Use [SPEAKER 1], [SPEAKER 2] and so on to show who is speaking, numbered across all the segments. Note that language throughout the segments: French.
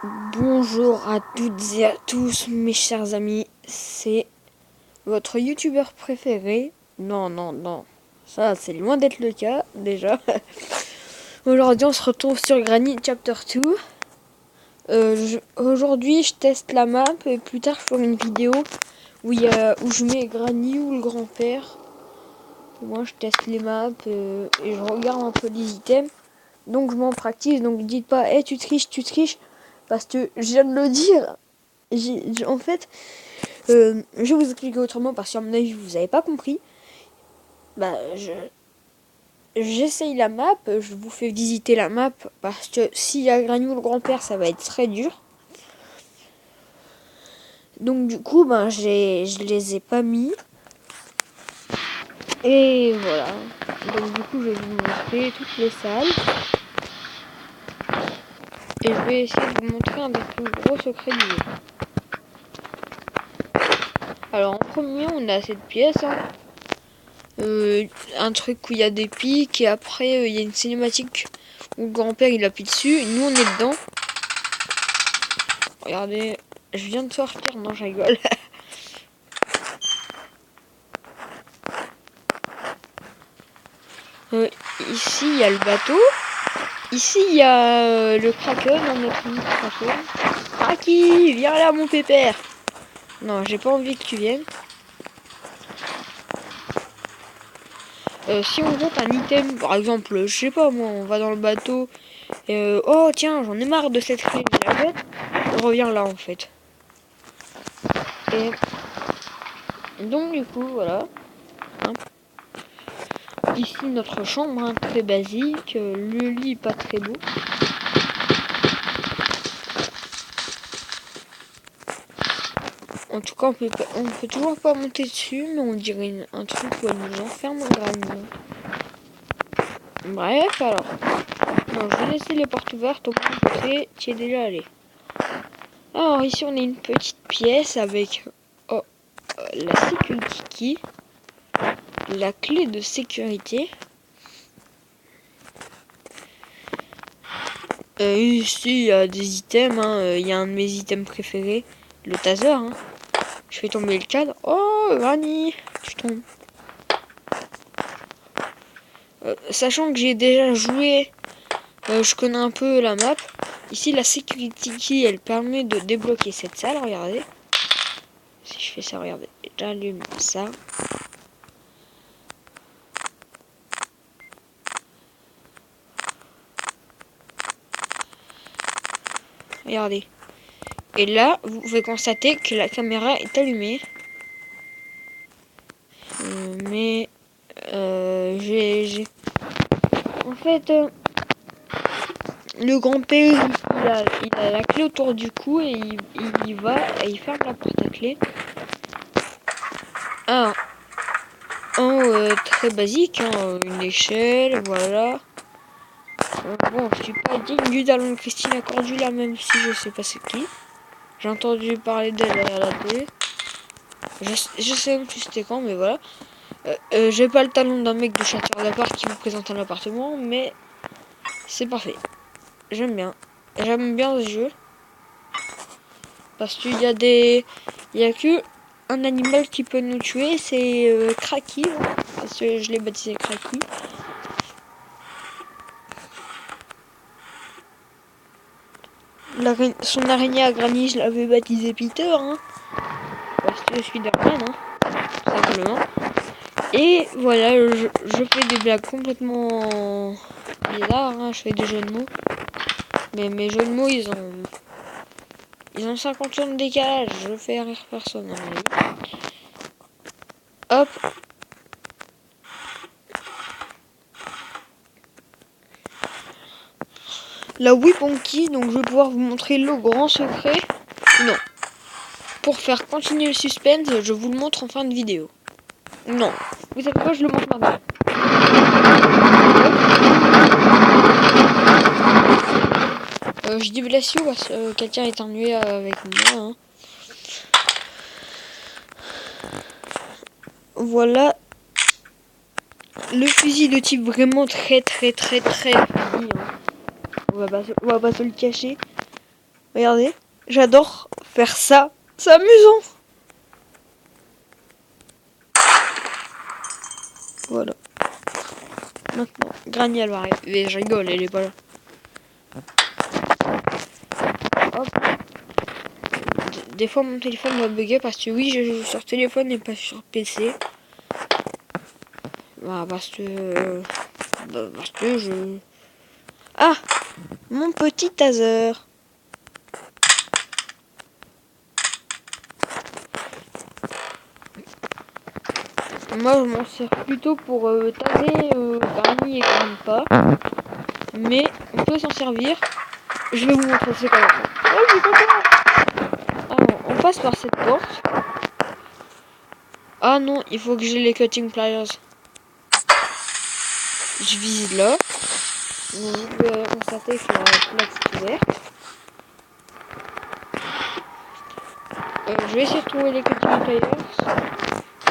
[SPEAKER 1] Bonjour à toutes et à tous mes chers amis, c'est votre youtubeur préféré. Non, ça c'est loin d'être le cas déjà. Aujourd'hui on se retrouve sur Granny Chapter 2. Aujourd'hui je teste la map et plus tard je ferai une vidéo où je mets Granny ou le grand-père. Moi je teste les maps et je regarde un peu les items. Donc je m'en practice, donc dites pas hey, tu triches, parce que je viens de le dire. En fait, je vais vous expliquer autrement parce qu'à mon avis vous avez pas compris. Bah, j'essaye la map, je vous fais visiter la map parce que s'il y a Granny ou le grand-père, ça va être très dur. Donc du coup, je les ai pas mis. Et voilà. Donc du coup, je vais vous montrer toutes les salles. Et je vais essayer de vous montrer un des plus gros secrets du jeu. Alors en premier, on a cette pièce. Un truc où il y a des pics et après il y a une cinématique où le grand-père il appuie dessus. Nous on est dedans. Regardez, je viens de sortir, non je rigole. Ici il y a le bateau. Ici il y a le Kraken, notre ami Kraken. Kraki, viens là mon pépère. Non, j'ai pas envie que tu viennes. Si on monte un item, par exemple, je sais pas moi, on va dans le bateau et oh tiens, j'en ai marre de cette clé, je la jette. On revient là en fait. Et donc du coup voilà. Ici notre chambre, très basique, le lit pas très beau. En tout cas on peut toujours pas monter dessus, mais on dirait un truc où elle nous enferme en Granny. Bref alors. Non, je vais laisser les portes ouvertes, au moins je sais, tu es déjà allé. Alors ici on a une petite pièce avec la security key, la clé de sécurité. Ici il y a des items, il y a un de mes items préférés, le taser. Je fais tomber le cadre. Oh Granny, tu tombes. Sachant que j'ai déjà joué, je connais un peu la map. Ici la security key elle permet de débloquer cette salle, regardez. Si je fais ça, regardez, j'allume ça. Regardez. Et là, vous pouvez constater que la caméra est allumée. Mais j'ai... En fait, le grand-père, il a la clé autour du cou et il y va et il ferme la porte à clé. Ah, très basique, une échelle, voilà. Bon, je suis pas digne du talon de Christina Cordula, même si je sais pas c'est qui. J'ai entendu parler d'elle à la télé. Je sais même plus c'était quand, mais voilà. J'ai pas le talent d'un mec de chanteur d'appart qui vous présente un appartement, mais c'est parfait. J'aime bien. J'aime bien ce jeu. Parce qu'il y a des... Il y a que un animal qui peut nous tuer, c'est Kraki. Parce que je l'ai baptisé Kraki. Son araignée à Granny, je l'avais baptisé Peter. Parce que je suis Spider-Man, tout simplement. Et voilà, je fais des blagues complètement bizarres. Je fais des jeux de mots. Mais mes jeux de mots, ils ont 50 ans de décalage. Je fais rire personne. Hop. La weapon key, donc je vais pouvoir vous montrer le grand secret. Non. Pour faire continuer le suspense, je vous le montre en fin de vidéo. Non. Vous savez quoi, je le montre maintenant. Je dis bless you parce que quelqu'un est ennuyé avec moi. Voilà. Le fusil de type vraiment très fusil. On va pas se le cacher. Regardez, j'adore faire ça. C'est amusant. Voilà. Maintenant, Granny, elle va arriver. Je rigole, elle est pas là. Hop. Des fois, mon téléphone va bugger parce que oui, je joue sur téléphone et pas sur PC. Bah, parce que je... Ah, mon petit taser. Moi, je m'en sers plutôt pour taser Granny et Grandpa. Mais on peut s'en servir. Je vais vous montrer c'est comment. Oh, j'ai pas peur. Ah non, on passe par cette porte. Ah non, il faut que j'ai les cutting pliers. Je vise là. Vous pouvez constater que la plaque est ouverte. Je vais essayer de trouver les cutting pliers.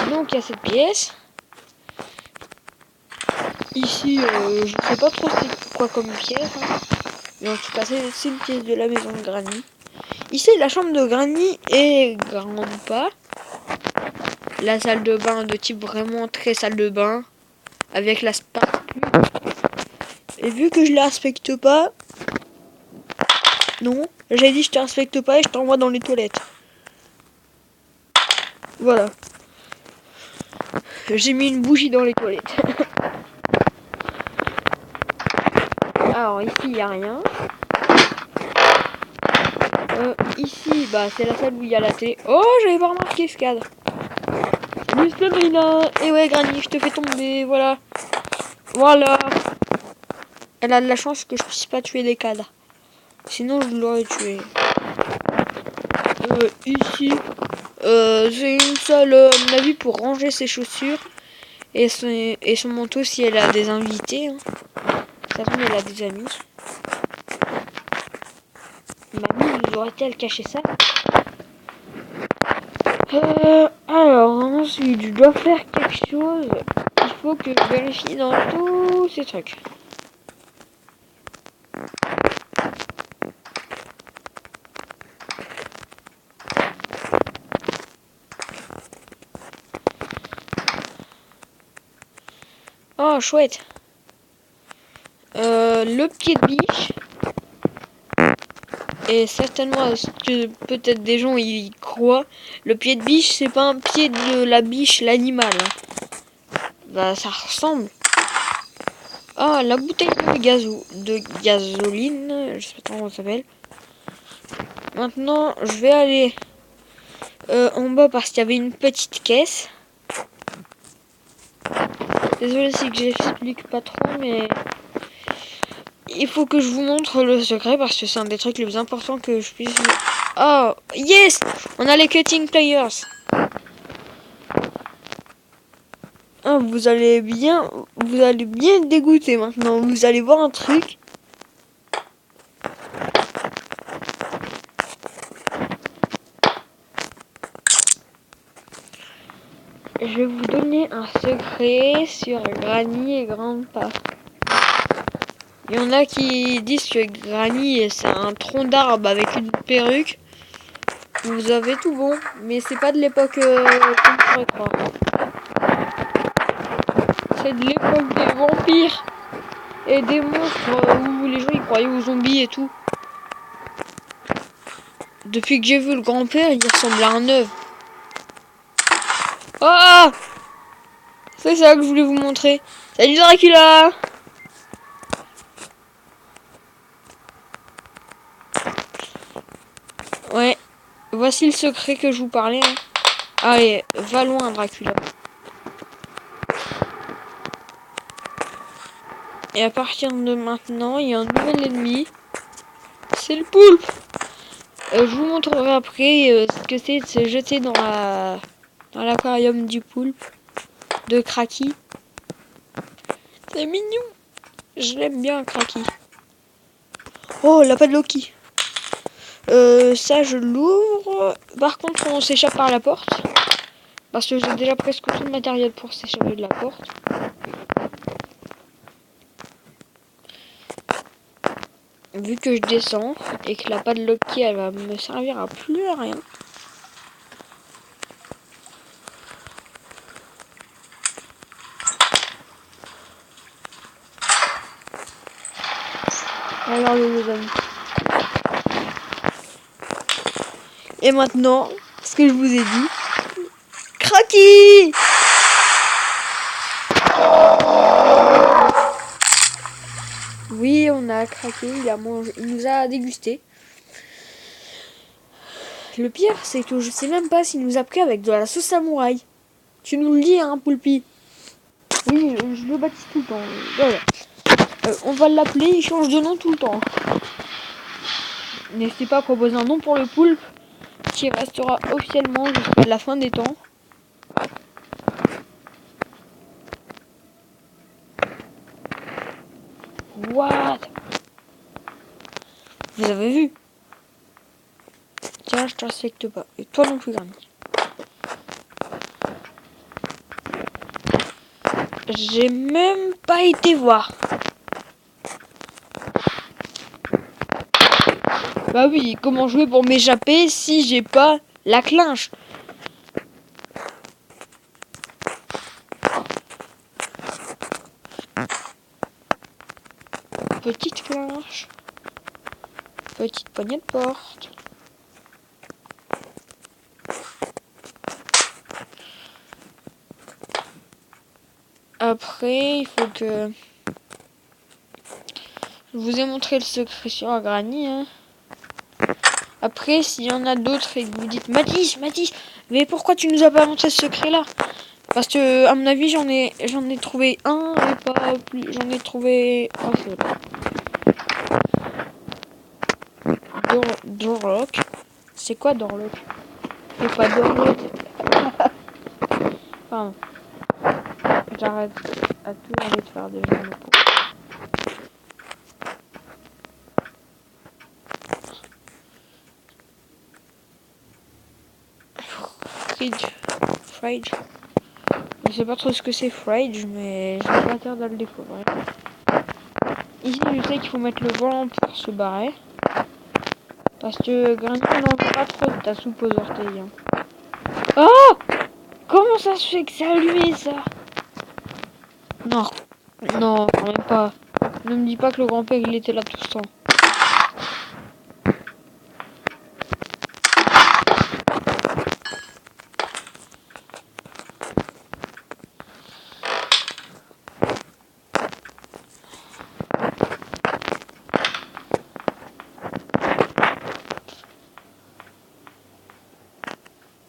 [SPEAKER 1] Donc il y a cette pièce. Ici, je sais pas trop c'est quoi comme pièce. Hein. Mais en tout cas, c'est une pièce de la maison de Granny. Ici, la chambre de Granny et Grandpa. La salle de bain de type vraiment très salle de bain. Avec la spatule. Et vu que je la respecte pas... Non, j'ai dit je te respecte pas et je t'envoie dans les toilettes. Voilà. J'ai mis une bougie dans les toilettes. Alors ici il n'y a rien. Ici bah c'est la salle où il y a la télé. Oh j'avais pas remarqué ce cadre. Salut Sabrina. Et ouais Granny je te fais tomber. Voilà. Voilà. Elle a de la chance que je puisse pas tuer des cadres. Sinon je l'aurais tué. Ici c'est une salle à mon avis pour ranger ses chaussures. Et son manteau si elle a des invités. Hein. Ça tombe elle a des amis. Mamie nous aurait-elle caché ça? Alors ensuite je dois faire quelque chose. Il faut que je vérifie dans tous ces trucs. Oh chouette. Le pied de biche. Et certainement que peut-être des gens y croient. Le pied de biche c'est pas un pied de la biche l'animal. Hein. Bah ça ressemble. Ah la bouteille de gasoline. Je sais pas comment ça s'appelle. Maintenant je vais aller en bas parce qu'il y avait une petite caisse. Désolé si que j'explique pas trop mais il faut que je vous montre le secret parce que c'est un des trucs les plus importants que je puisse... Oh yes, on a les cutting pliers. Ah, vous allez bien être dégoûté maintenant. Vous allez voir un truc. Je vais vous donner un secret sur Granny et Grandpa. Il y en a qui disent que Granny c'est un tronc d'arbre avec une perruque. Vous avez tout bon, mais c'est pas de l'époque qu'on pourrait croire. C'est de l'époque des vampires et des monstres où les gens y croyaient aux zombies et tout. Depuis que j'ai vu le grand-père, il ressemble à un œuf. Oh! C'est ça que je voulais vous montrer. Salut Dracula! Ouais, voici le secret que je vous parlais. Hein. Allez, va loin Dracula. Et à partir de maintenant, il y a un nouvel ennemi. C'est le poulpe. Je vous montrerai après ce que c'est de se jeter dans l'aquarium du poulpe de Kraki. C'est mignon. Je l'aime bien Kraki. Oh, lapin de Loki. Ça je l'ouvre. Par contre on s'échappe par la porte. Parce que j'ai déjà presque tout le matériel pour s'échapper de la porte. vu que je descends et que la padlock key elle va me servir à plus à rien. Alors les amis. Et maintenant, ce que je vous ai dit. Cracky! Oui, on a craqué, il nous a dégusté. Le pire, c'est que je sais même pas s'il nous a pris avec de la sauce samouraï. Tu nous le dis, hein, Poulpi. Oui, je le baptise tout le temps. Voilà. On va l'appeler, il change de nom tout le temps. N'hésitez pas à proposer un nom pour le poulpe qui restera officiellement jusqu'à la fin des temps. What? Vous avez vu? Tiens, je te respecte pas. Et toi non plus, Granny. J'ai même pas été voir. Bah oui, comment jouer pour m'échapper si j'ai pas la clinche? Petite clinche. Petite poignée de porte. Après, il faut que... Je vous ai montré le secret sur Granny. Hein. Après, s'il y en a d'autres et que vous dites Mathis, mais pourquoi tu nous as pas montré ce secret-là? Parce que, à mon avis, j'en ai trouvé un et pas plus. J'en ai trouvé un seul. Doorlock. C'est quoi Doorlock? C'est pas Doorlock. Pardon. J'arrête à tout envie de faire des jeux de mots. Fridge. Je sais pas trop ce que c'est Fridge, mais je vais pas tarder à le découvrir. Ici, je sais qu'il faut mettre le volant pour se barrer. Parce que Granny n'en veut pas trop de ta soupe aux orteils. Hein. Oh! Comment ça se fait que c'est allumé ça? Non, non, quand même pas. Ne me dis pas que le grand-père il était là tout le temps.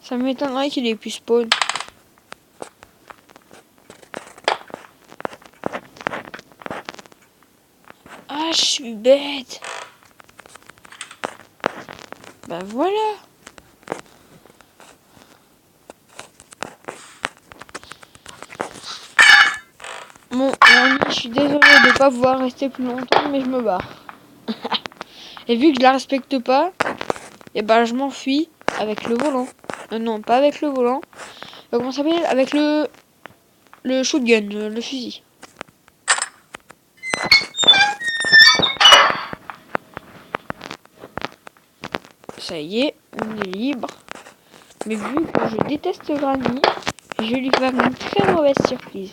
[SPEAKER 1] Ça m'étonnerait qu'il ait pu spawn. Ah, je suis bête. Bah voilà. Bon, je suis désolée de pas pouvoir rester plus longtemps, mais je me barre. Et vu que je la respecte pas, et ben je m'enfuis avec le volant. Non, pas avec le volant. Comment ça s'appelle? Avec le shotgun, le fusil. Ça y est, on est libre. Mais vu que je déteste Granny, je vais lui faire une très mauvaise surprise.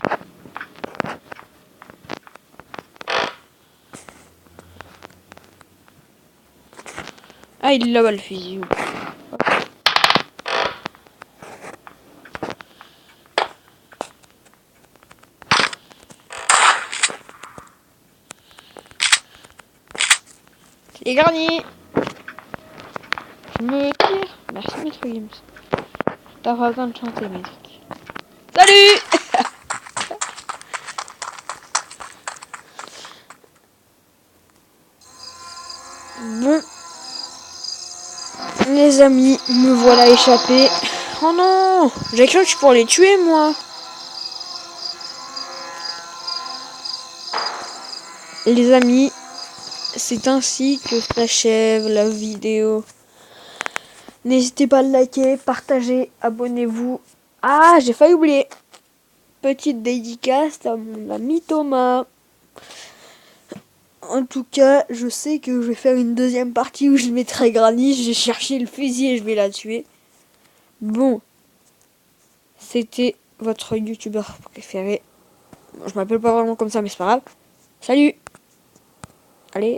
[SPEAKER 1] Ah, il est là-bas le fusil. Et Granny! Je me tire. Merci, Maître Games. T'as pas besoin de chanter, Maître. Salut! Bon. Les amis, me voilà échappé. Oh non! J'ai cru que je pourrais les tuer, moi. Les amis, c'est ainsi que s'achève la vidéo. N'hésitez pas à liker, partager, abonnez-vous. Ah, j'ai failli oublier. Petite dédicace à mon ami Thomas. En tout cas, je sais que je vais faire une deuxième partie où je mettrai Granny. J'ai cherché le fusil et je vais la tuer. Bon, c'était votre youtubeur préféré. Bon, je m'appelle pas vraiment comme ça, mais c'est pas grave. Salut! Allez.